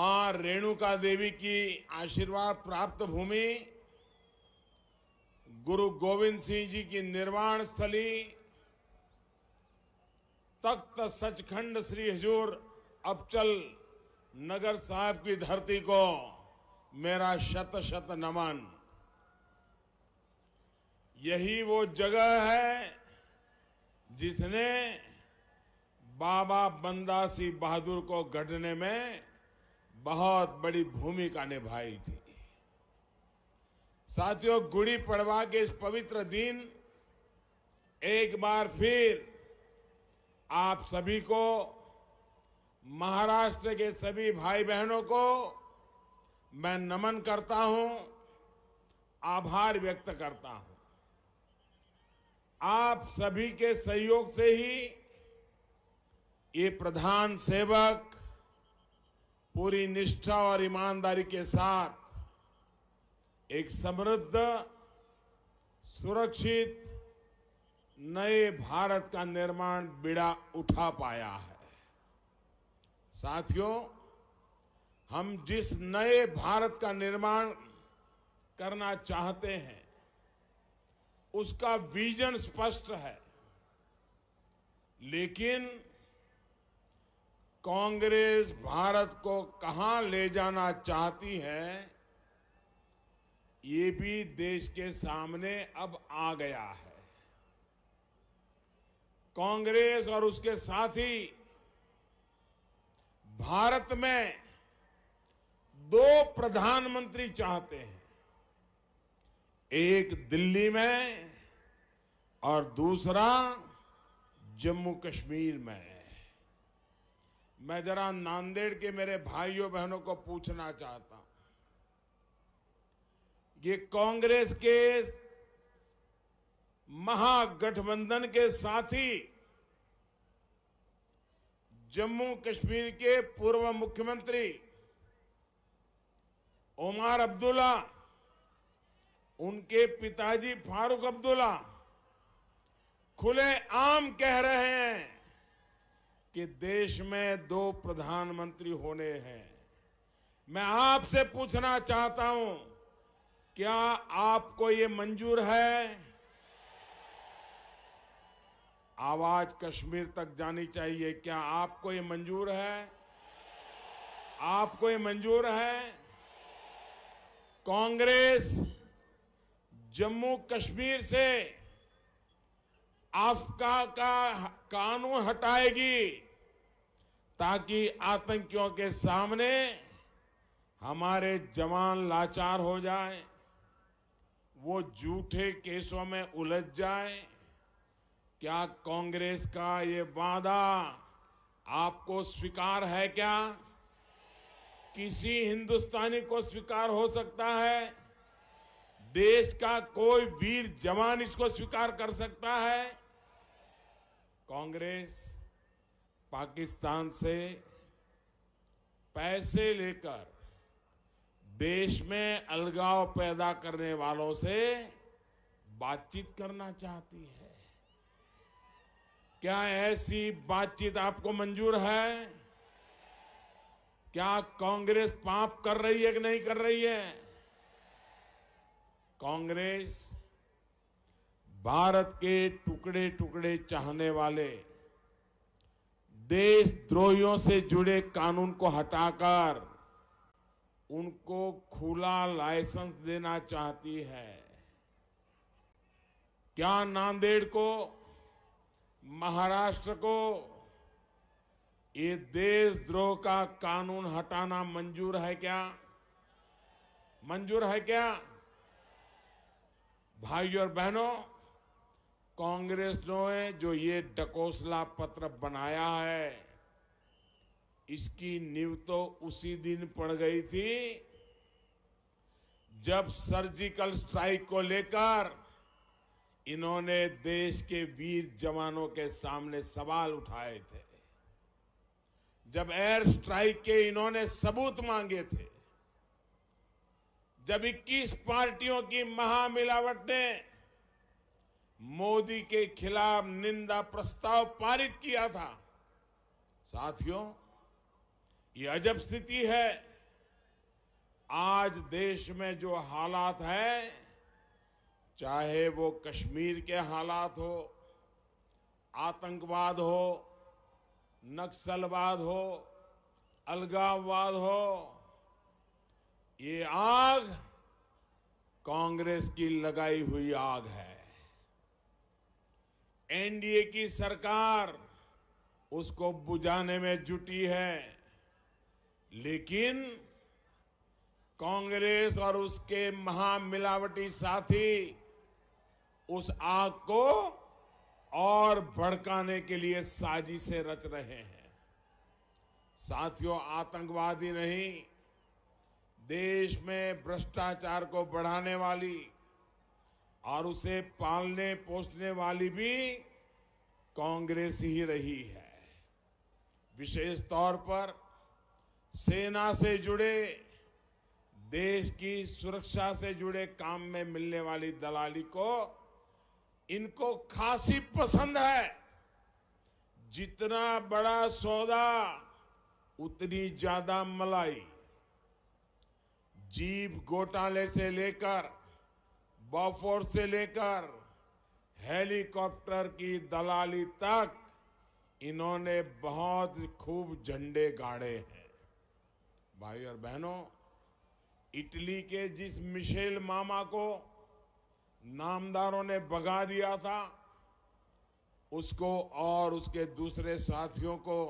मां रेणुका देवी की आशीर्वाद प्राप्त भूमि, गुरु गोविंद सिंह जी की निर्वाण स्थली, तख्त सचखंड श्री हजूर अबचल नगर साहब की धरती को मेरा शत शत नमन। यही वो जगह है जिसने बाबा बंदा सिंह बहादुर को गढ़ने में बहुत बड़ी भूमिका निभाई थी। साथियों, गुड़ी पड़वा के इस पवित्र दिन एक बार फिर आप सभी को, महाराष्ट्र के सभी भाई बहनों को मैं नमन करता हूं, आभार व्यक्त करता हूं। आप सभी के सहयोग से ही ये प्रधान सेवक पूरी निष्ठा और ईमानदारी के साथ एक समृद्ध, सुरक्षित नए भारत का निर्माण बीड़ा उठा पाया है। साथियों, हम जिस नए भारत का निर्माण करना चाहते हैं उसका विजन स्पष्ट है, लेकिन कांग्रेस भारत को कहां ले जाना चाहती है ये भी देश के सामने अब आ गया है। कांग्रेस और उसके साथी भारत में दो प्रधानमंत्री चाहते हैं, एक दिल्ली में और दूसरा जम्मू कश्मीर में। मैं जरा नांदेड़ के मेरे भाइयों बहनों को पूछना चाहता हूं, ये कांग्रेस के महागठबंधन के साथी जम्मू कश्मीर के पूर्व मुख्यमंत्री उमर अब्दुल्ला, उनके पिताजी फारूक अब्दुल्ला खुले आम कह रहे हैं कि देश में दो प्रधानमंत्री होने हैं। मैं आपसे पूछना चाहता हूं, क्या आपको ये मंजूर है? आवाज कश्मीर तक जानी चाहिए। क्या आपको ये मंजूर है? आपको ये मंजूर है? कांग्रेस जम्मू कश्मीर से आफ्का का कानून हटाएगी ताकि आतंकियों के सामने हमारे जवान लाचार हो जाए, वो झूठे केसों में उलझ जाए। क्या कांग्रेस का ये वादा आपको स्वीकार है? क्या किसी हिंदुस्तानी को स्वीकार हो सकता है? देश का कोई वीर जवान इसको स्वीकार कर सकता है? कांग्रेस पाकिस्तान से पैसे लेकर देश में अलगाव पैदा करने वालों से बातचीत करना चाहती है। क्या ऐसी बातचीत आपको मंजूर है? क्या कांग्रेस पाप कर रही है कि नहीं कर रही है? कांग्रेस भारत के टुकड़े टुकड़े चाहने वाले देशद्रोहियों से जुड़े कानून को हटाकर उनको खुला लाइसेंस देना चाहती है। क्या नांदेड़ को, महाराष्ट्र को ये देशद्रोह का कानून हटाना मंजूर है? क्या मंजूर है? क्या भाइयों और बहनों, कांग्रेस ने जो ये डकोसला पत्र बनाया है इसकी नींव तो उसी दिन पड़ गई थी जब सर्जिकल स्ट्राइक को लेकर इन्होंने देश के वीर जवानों के सामने सवाल उठाए थे, जब एयर स्ट्राइक के इन्होंने सबूत मांगे थे, जब 21 पार्टियों की महामिलावट ने मोदी के खिलाफ निंदा प्रस्ताव पारित किया था। साथियों, ये अजब स्थिति है आज देश में जो हालात है, चाहे वो कश्मीर के हालात हो, आतंकवाद हो, नक्सलवाद हो, अलगाववाद हो, ये आग कांग्रेस की लगाई हुई आग है। एनडीए की सरकार उसको बुझाने में जुटी है, लेकिन कांग्रेस और उसके महामिलावटी साथी उस आग को और भड़काने के लिए साजिशें रच रहे हैं। साथियों, आतंकवादी नहीं, देश में भ्रष्टाचार को बढ़ाने वाली और उसे पालने पोसने वाली भी कांग्रेस ही रही है। विशेष तौर पर सेना से जुड़े, देश की सुरक्षा से जुड़े काम में मिलने वाली दलाली को इनको खासी पसंद है। जितना बड़ा सौदा उतनी ज्यादा मलाई। जीप घोटाले से लेकर, बॉफोर्स से लेकर हेलीकॉप्टर की दलाली तक इन्होंने बहुत खूब झंडे गाड़े हैं। भाई और बहनों, इटली के जिस मिशेल मामा को नामदारों ने भगा दिया था, उसको और उसके दूसरे साथियों को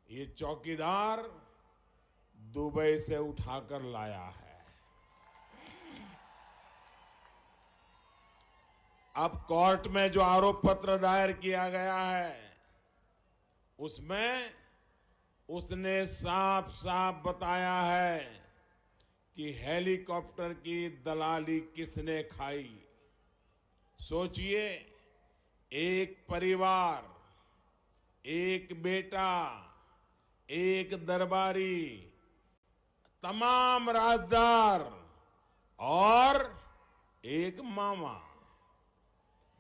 ये चौकीदार दुबई से उठाकर लाया है। अब कोर्ट में जो आरोप पत्र दायर किया गया है, उसमें उसने साफ साफ बताया है कि हेलीकॉप्टर की दलाली किसने खाई। सोचिए, एक परिवार, एक बेटा, एक दरबारी, तमाम राजदार और एक मामा।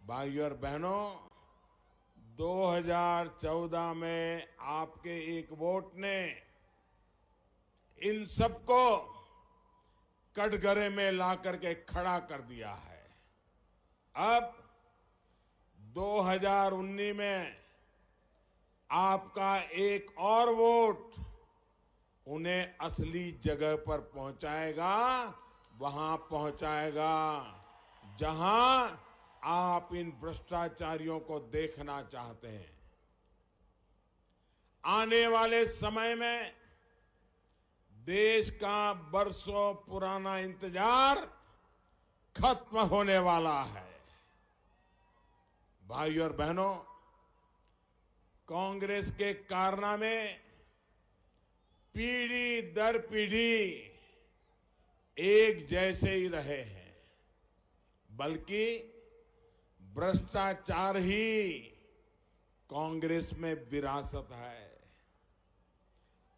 भाइयों और बहनों, 2014 में आपके एक वोट ने इन सबको कटघरे में ला करके खड़ा कर दिया है। अब 2019 में आपका एक और वोट उन्हें असली जगह पर पहुंचाएगा, वहां पहुंचाएगा जहां आप इन भ्रष्टाचारियों को देखना चाहते हैं। आने वाले समय में देश का बरसों पुराना इंतजार खत्म होने वाला है। भाइयों और बहनों, कांग्रेस के कारनामे पीढ़ी दर पीढ़ी एक जैसे ही रहे हैं, बल्कि भ्रष्टाचार ही कांग्रेस में विरासत है।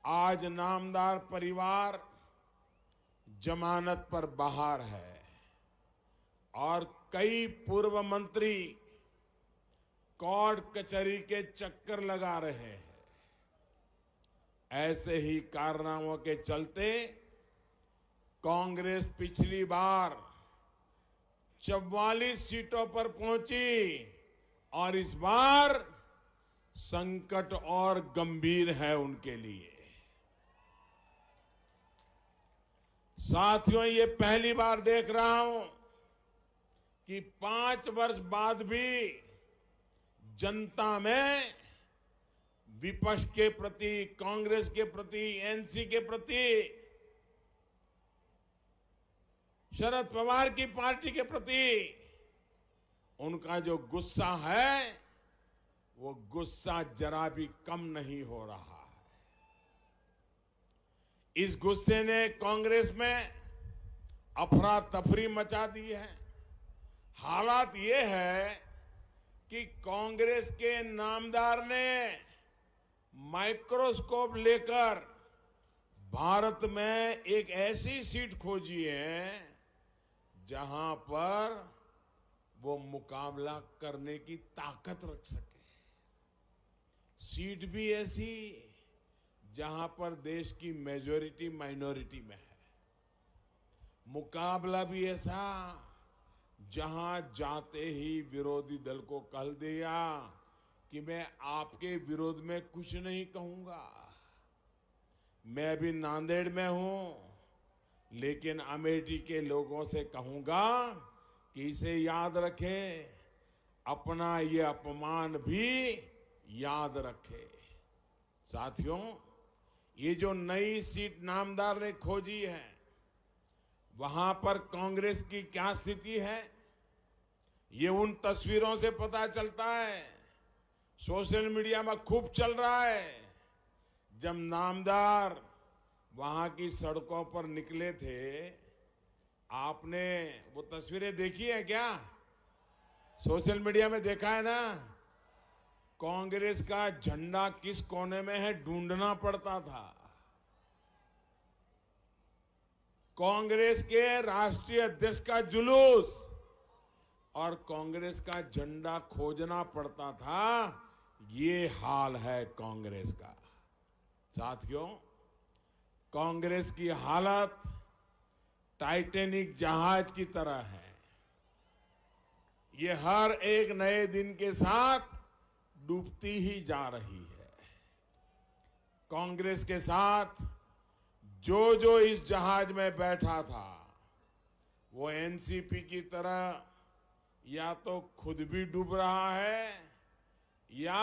आज नामदार परिवार जमानत पर बाहर है और कई पूर्व मंत्री कोर्ट कचहरी के चक्कर लगा रहे हैं। ऐसे ही कारनामों के चलते कांग्रेस पिछली बार 44 सीटों पर पहुंची और इस बार संकट और गंभीर है उनके लिए। साथियों, ये पहली बार देख रहा हूं कि 5 वर्ष बाद भी जनता में विपक्ष के प्रति, कांग्रेस के प्रति, एनसी के प्रति, शरद पवार की पार्टी के प्रति उनका जो गुस्सा है, वो गुस्सा जरा भी कम नहीं हो रहा है। इस गुस्से ने कांग्रेस में अफरा तफरी मचा दी है। हालात ये है कि कांग्रेस के नामदार ने माइक्रोस्कोप लेकर भारत में एक ऐसी सीट खोजी है जहां पर वो मुकाबला करने की ताकत रख सके। सीट भी ऐसी जहां पर देश की मेजॉरिटी माइनॉरिटी में है। मुकाबला भी ऐसा जहां जाते ही विरोधी दल को कह दिया कि मैं आपके विरोध में कुछ नहीं कहूंगा। मैं अभी नांदेड़ में हूं, लेकिन अमेठी के लोगों से कहूंगा कि इसे याद रखें, अपना ये अपमान भी याद रखे। साथियों, ये जो नई सीट नामदार ने खोजी है, वहां पर कांग्रेस की क्या स्थिति है, ये उन तस्वीरों से पता चलता है। सोशल मीडिया में खूब चल रहा है। जब नामदार वहां की सड़कों पर निकले थे, आपने वो तस्वीरें देखी है क्या? सोशल मीडिया में देखा है ना? कांग्रेस का झंडा किस कोने में है ढूंढना पड़ता था। कांग्रेस के राष्ट्रीय अध्यक्ष का जुलूस और कांग्रेस का झंडा खोजना पड़ता था। ये हाल है कांग्रेस का। साथियों, कांग्रेस की हालत टाइटैनिक जहाज की तरह है। ये हर एक नए दिन के साथ डूबती ही जा रही है। कांग्रेस के साथ जो जो इस जहाज में बैठा था, वो एनसीपी की तरह या तो खुद भी डूब रहा है या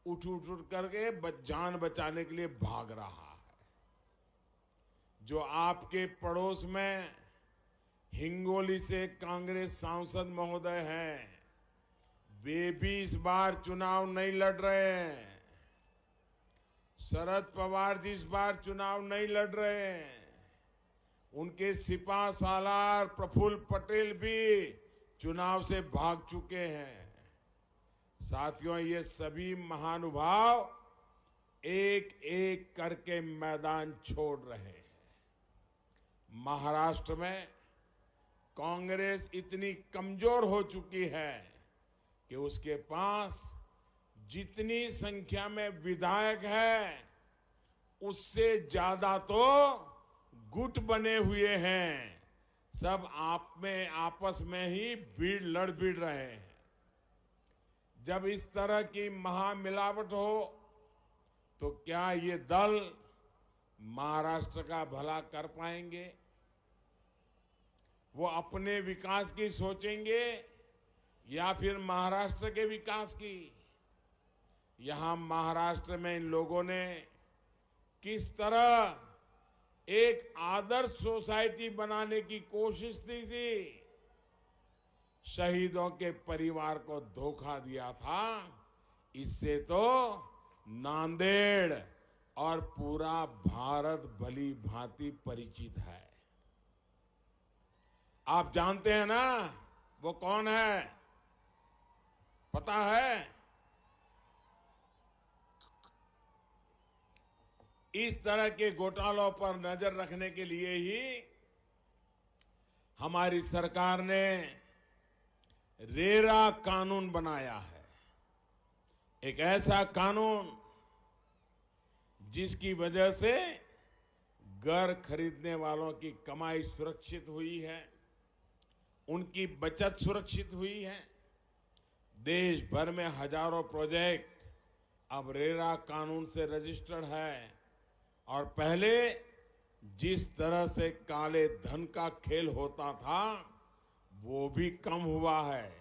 उठ करके जान बचाने के लिए भाग रहा है। जो आपके पड़ोस में हिंगोली से कांग्रेस सांसद महोदय हैं, वे भी इस बार चुनाव नहीं लड़ रहे हैं। शरद पवार जी इस बार चुनाव नहीं लड़ रहे हैं। उनके सिपा सालार प्रफुल्ल पटेल भी चुनाव से भाग चुके हैं। साथियों, ये सभी महानुभाव एक एक करके मैदान छोड़ रहे हैं। महाराष्ट्र में कांग्रेस इतनी कमजोर हो चुकी है कि उसके पास जितनी संख्या में विधायक है, उससे ज्यादा तो गुट बने हुए हैं। सब आपस में ही लड़ भिड़ रहे हैं। जब इस तरह की महामिलावट हो, तो क्या ये दल महाराष्ट्र का भला कर पाएंगे? वो अपने विकास की सोचेंगे या फिर महाराष्ट्र के विकास की? यहां महाराष्ट्र में इन लोगों ने किस तरह एक आदर्श सोसाइटी बनाने की कोशिश की थी, शहीदों के परिवार को धोखा दिया था। इससे तो नांदेड़ और पूरा भारत भली भांति परिचित है। आप जानते हैं ना वो कौन है? पता है? इस तरह के घोटालों पर नजर रखने के लिए ही हमारी सरकार ने रेरा कानून बनाया है। एक ऐसा कानून जिसकी वजह से घर खरीदने वालों की कमाई सुरक्षित हुई है, उनकी बचत सुरक्षित हुई है। देश भर में हजारों प्रोजेक्ट अब रेरा कानून से रजिस्टर्ड है। और पहले जिस तरह से काले धन का खेल होता था, वो भी कम हुआ है।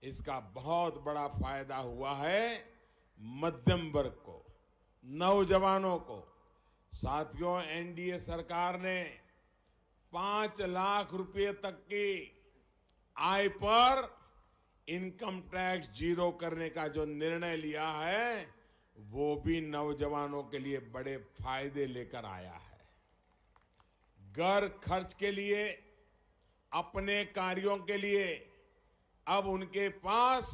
इसका बहुत बड़ा फायदा हुआ है मध्यम वर्ग को, नौजवानों को। साथियों, एनडीए सरकार ने 5 लाख रुपए तक की आय पर इनकम टैक्स जीरो करने का जो निर्णय लिया है, वो भी नौजवानों के लिए बड़े फायदे लेकर आया है। घर खर्च के लिए, अपने कार्यों के लिए अब उनके पास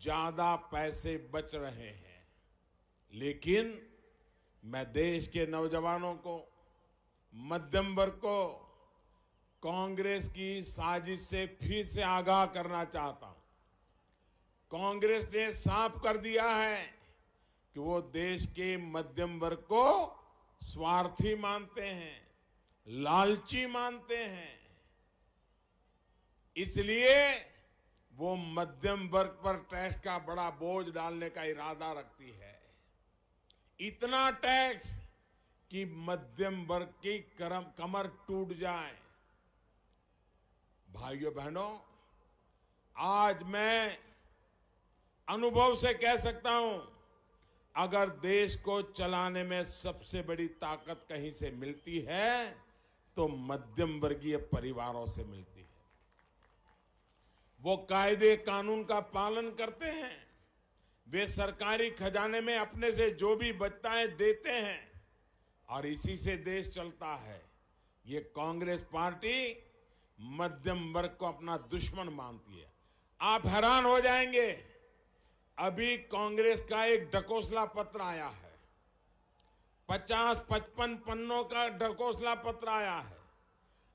ज्यादा पैसे बच रहे हैं। लेकिन मैं देश के नौजवानों को, मध्यम वर्ग को कांग्रेस की साजिश से फिर से आगाह करना चाहता हूं। कांग्रेस ने साफ कर दिया है कि वो देश के मध्यम वर्ग को स्वार्थी मानते हैं, लालची मानते हैं, इसलिए वो मध्यम वर्ग पर टैक्स का बड़ा बोझ डालने का इरादा रखती है। इतना टैक्स कि मध्यम वर्ग की कमर टूट जाए। भाइयों बहनों, आज मैं अनुभव से कह सकता हूं, अगर देश को चलाने में सबसे बड़ी ताकत कहीं से मिलती है तो मध्यम वर्गीय परिवारों से मिलती है। वो कायदे कानून का पालन करते हैं, वे सरकारी खजाने में अपने से जो भी बचता है देते हैं और इसी से देश चलता है। ये कांग्रेस पार्टी मध्यम वर्ग को अपना दुश्मन मानती है। आप हैरान हो जाएंगे, अभी कांग्रेस का एक ढकोसला पत्र आया है, 50-55 पन्नों का ढकोसला पत्र आया है।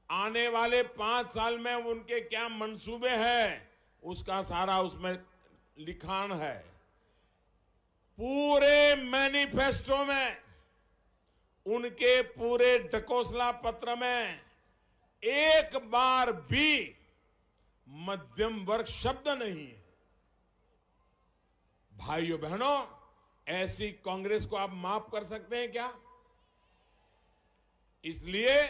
आने वाले 5 साल में उनके क्या मंसूबे हैं, उसका सारा उसमें लिखान है। पूरे मैनिफेस्टो में, उनके पूरे ढकोसला पत्र में एक बार भी मध्यम वर्ग शब्द नहीं है। भाइयों बहनों, ऐसी कांग्रेस को आप माफ कर सकते हैं क्या? इसलिए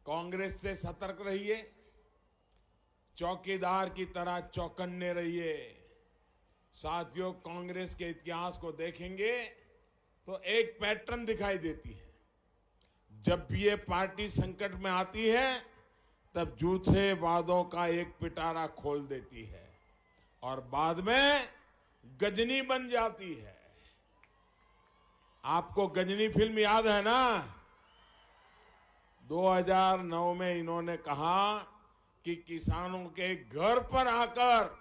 कांग्रेस से सतर्क रहिए, चौकीदार की तरह चौकन्ने रहिए। साथियों, कांग्रेस के इतिहास को देखेंगे तो एक पैटर्न दिखाई देती है। जब भी ये पार्टी संकट में आती है तब झूठे वादों का एक पिटारा खोल देती है और बाद में गजनी बन जाती है। आपको गजनी फिल्म याद है ना? 2009 में इन्होंने कहा कि किसानों के घर पर आकर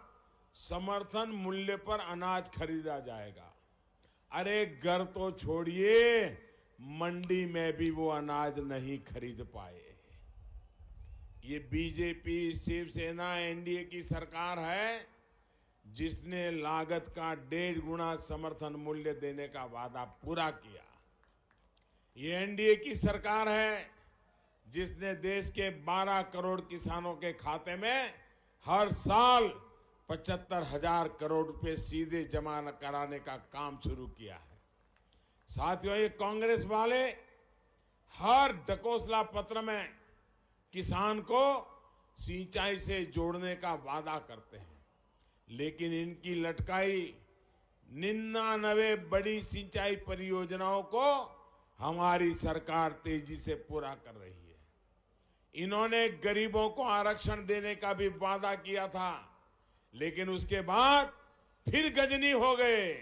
समर्थन मूल्य पर अनाज खरीदा जाएगा। अरे घर तो छोड़िए, मंडी में भी वो अनाज नहीं खरीद पाए। ये बीजेपी, शिवसेना, एनडीए की सरकार है जिसने लागत का 1.5 गुना समर्थन मूल्य देने का वादा पूरा किया। ये एनडीए की सरकार है जिसने देश के 12 करोड़ किसानों के खाते में हर साल 75,000 करोड़ रुपए सीधे जमा कराने का काम शुरू किया है। साथियों, ये कांग्रेस वाले हर ढकोसला पत्र में किसान को सिंचाई से जोड़ने का वादा करते हैं, लेकिन इनकी लटकाई 99 बड़ी सिंचाई परियोजनाओं को हमारी सरकार तेजी से पूरा कर रही है। इन्होंने गरीबों को आरक्षण देने का भी वादा किया था, लेकिन उसके बाद फिर गजनी हो गए।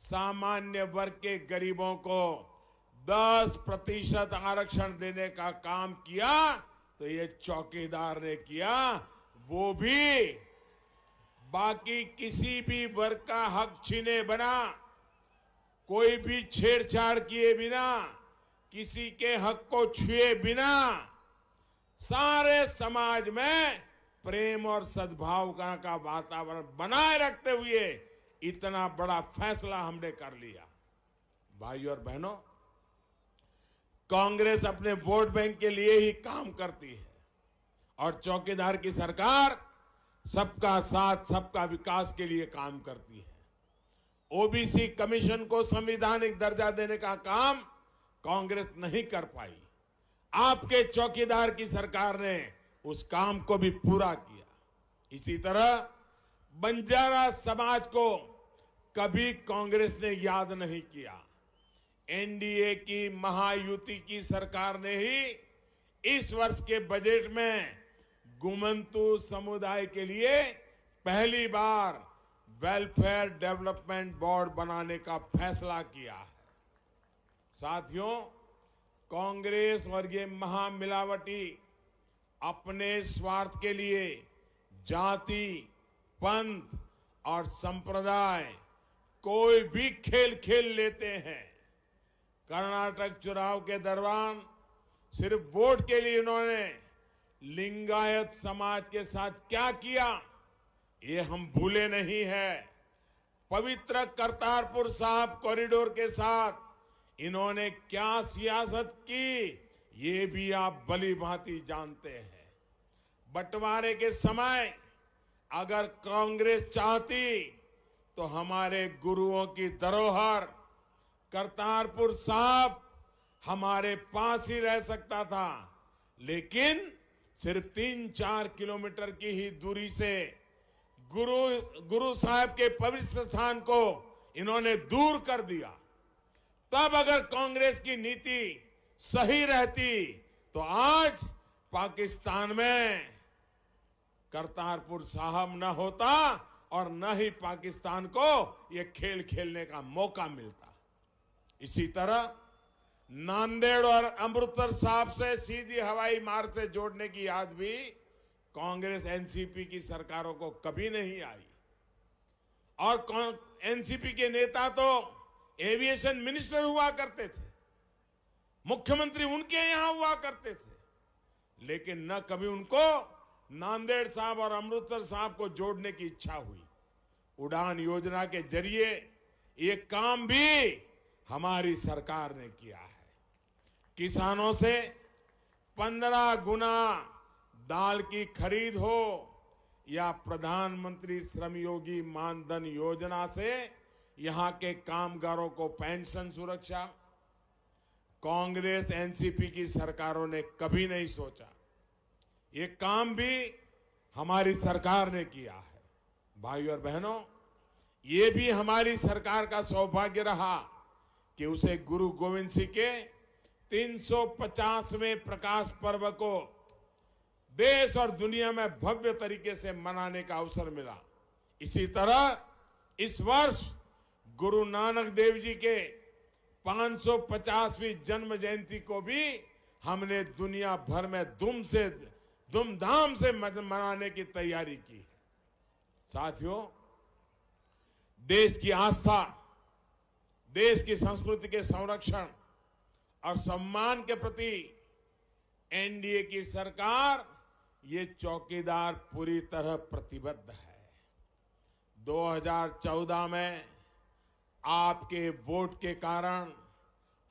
सामान्य वर्ग के गरीबों को 10% आरक्षण देने का काम किया तो ये चौकीदार ने किया, वो भी बाकी किसी भी वर्ग का हक छीने बिना, कोई भी छेड़छाड़ किए बिना, किसी के हक को छुए बिना, सारे समाज में प्रेम और सद्भाव का वातावरण बनाए रखते हुए इतना बड़ा फैसला हमने कर लिया। भाइयों और बहनों, कांग्रेस अपने वोट बैंक के लिए ही काम करती है और चौकीदार की सरकार सबका साथ, सबका विकास के लिए काम करती है। ओबीसी कमीशन को संवैधानिक दर्जा देने का काम कांग्रेस नहीं कर पाई। आपके चौकीदार की सरकार ने उस काम को भी पूरा किया। इसी तरह बंजारा समाज को कभी कांग्रेस ने याद नहीं किया। एनडीए की महायुति की सरकार ने ही इस वर्ष के बजट में गुमंतु समुदाय के लिए पहली बार वेलफेयर डेवलपमेंट बोर्ड बनाने का फैसला किया है। साथियों, कांग्रेस और ये महामिलावटी अपने स्वार्थ के लिए जाति, पंथ और संप्रदाय कोई भी खेल खेल लेते हैं। कर्नाटक चुनाव के दौरान सिर्फ वोट के लिए इन्होंने लिंगायत समाज के साथ क्या किया, ये हम भूले नहीं है। पवित्र करतारपुर साहिब कॉरिडोर के साथ इन्होंने क्या सियासत की, ये भी आप भली भांति जानते हैं। बंटवारे के समय अगर कांग्रेस चाहती तो हमारे गुरुओं की धरोहर करतारपुर साहिब हमारे पास ही रह सकता था, लेकिन सिर्फ 3-4 किलोमीटर की ही दूरी से गुरु साहब के पवित्र स्थान को इन्होंने दूर कर दिया। तब अगर कांग्रेस की नीति सही रहती तो आज पाकिस्तान में करतारपुर साहिब न होता और न ही पाकिस्तान को यह खेल खेलने का मौका मिलता। इसी तरह नांदेड़ और अमृतसर साहब से सीधी हवाई मार्ग से जोड़ने की याद भी कांग्रेस एनसीपी की सरकारों को कभी नहीं आई। और एनसीपी के नेता तो एविएशन मिनिस्टर हुआ करते थे, मुख्यमंत्री उनके यहां हुआ करते थे, लेकिन न कभी उनको नांदेड़ साहब और अमृतसर साहब को जोड़ने की इच्छा हुई। उड़ान योजना के जरिए ये काम भी हमारी सरकार ने किया है। किसानों से 15 गुना दाल की खरीद हो या प्रधानमंत्री श्रम योगी मानधन योजना से यहां के कामगारों को पेंशन सुरक्षा, कांग्रेस एनसीपी की सरकारों ने कभी नहीं सोचा। ये काम भी हमारी सरकार ने किया है। भाइयों और बहनों, ये भी हमारी सरकार का सौभाग्य रहा कि उसे गुरु गोविंद सिंह के 350वें प्रकाश पर्व को देश और दुनिया में भव्य तरीके से मनाने का अवसर मिला। इसी तरह इस वर्ष गुरु नानक देव जी के 550वीं जन्म जयंती को भी हमने दुनिया भर में धूमधाम से मनाने की तैयारी की है। साथियों, देश की आस्था, देश की संस्कृति के संरक्षण और सम्मान के प्रति एनडीए की सरकार ये चौकीदार पूरी तरह प्रतिबद्ध है। 2014 में आपके वोट के कारण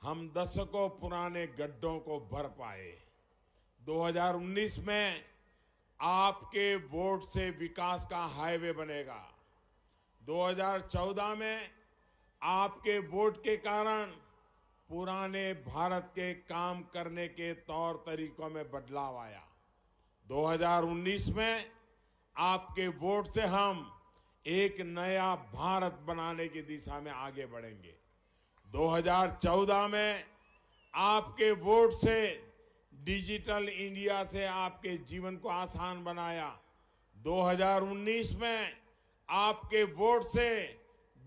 हम दशकों पुराने गड्ढों को भर पाए। 2019 में आपके वोट से विकास का हाईवे बनेगा। 2014 में आपके वोट के कारण पुराने भारत के काम करने के तौर तरीकों में बदलाव आया। 2019 में आपके वोट से हम एक नया भारत बनाने की दिशा में आगे बढ़ेंगे। 2014 में आपके वोट से डिजिटल इंडिया से आपके जीवन को आसान बनाया। 2019 में आपके वोट से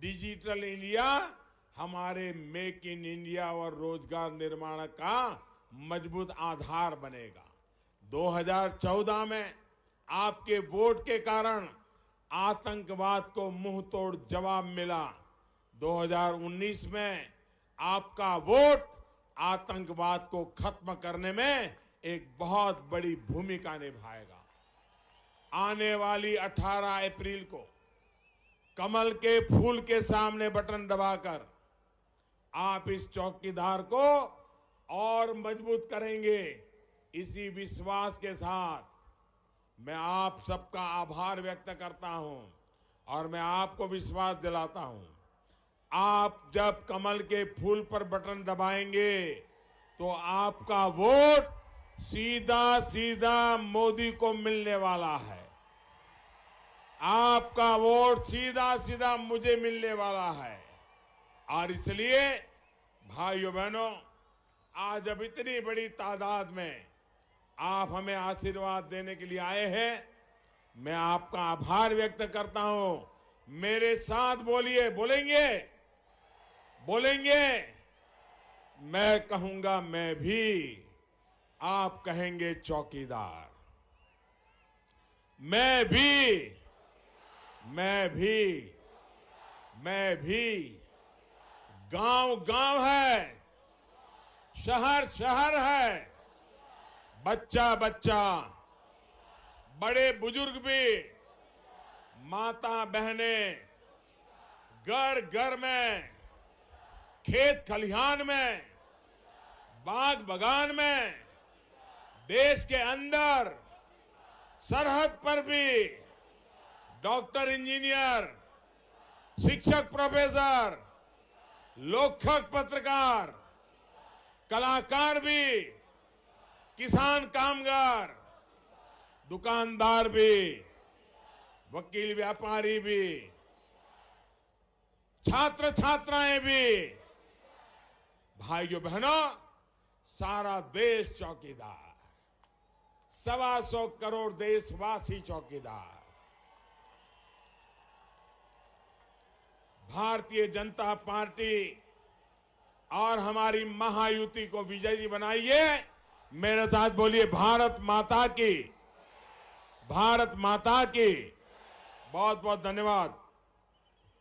डिजिटल इंडिया हमारे मेक इन इंडिया और रोजगार निर्माण का मजबूत आधार बनेगा। 2014 में आपके वोट के कारण आतंकवाद को मुंह तोड़ जवाब मिला। 2019 में आपका वोट आतंकवाद को खत्म करने में एक बहुत बड़ी भूमिका निभाएगा। आने वाली 18 अप्रैल को कमल के फूल के सामने बटन दबाकर आप इस चौकीदार को और मजबूत करेंगे। इसी विश्वास के साथ मैं आप सबका आभार व्यक्त करता हूं और मैं आपको विश्वास दिलाता हूं, आप जब कमल के फूल पर बटन दबाएंगे तो आपका वोट सीधा सीधा मोदी को मिलने वाला है। आपका वोट सीधा सीधा मुझे मिलने वाला है। और इसलिए भाइयों बहनों, आज अब इतनी बड़ी तादाद में आप हमें आशीर्वाद देने के लिए आए हैं, मैं आपका आभार व्यक्त करता हूं। मेरे साथ बोलिए, बोलेंगे बोलेंगे। मैं कहूंगा मैं भी, आप कहेंगे चौकीदार। मैं भी, मैं भी, मैं भी। गांव गांव है, शहर शहर है, बच्चा बच्चा, बड़े बुजुर्ग भी, माता बहनें, घर घर में, खेत खलिहान में, बाग बगान में, देश के अंदर सरहद पर भी डॉक्टर, इंजीनियर, शिक्षक, प्रोफेसर, लेखक, पत्रकार, कलाकार भी, किसान, कामगार, दुकानदार भी, वकील, व्यापारी भी, छात्र छात्राएं भी, भाइयों बहनों, सारा देश चौकीदार, 125 करोड़ देशवासी चौकीदार। भारतीय जनता पार्टी और हमारी महायुति को विजयी बनाइए। मेरे साथ बोलिए, भारत माता की, भारत माता की। बहुत बहुत धन्यवाद।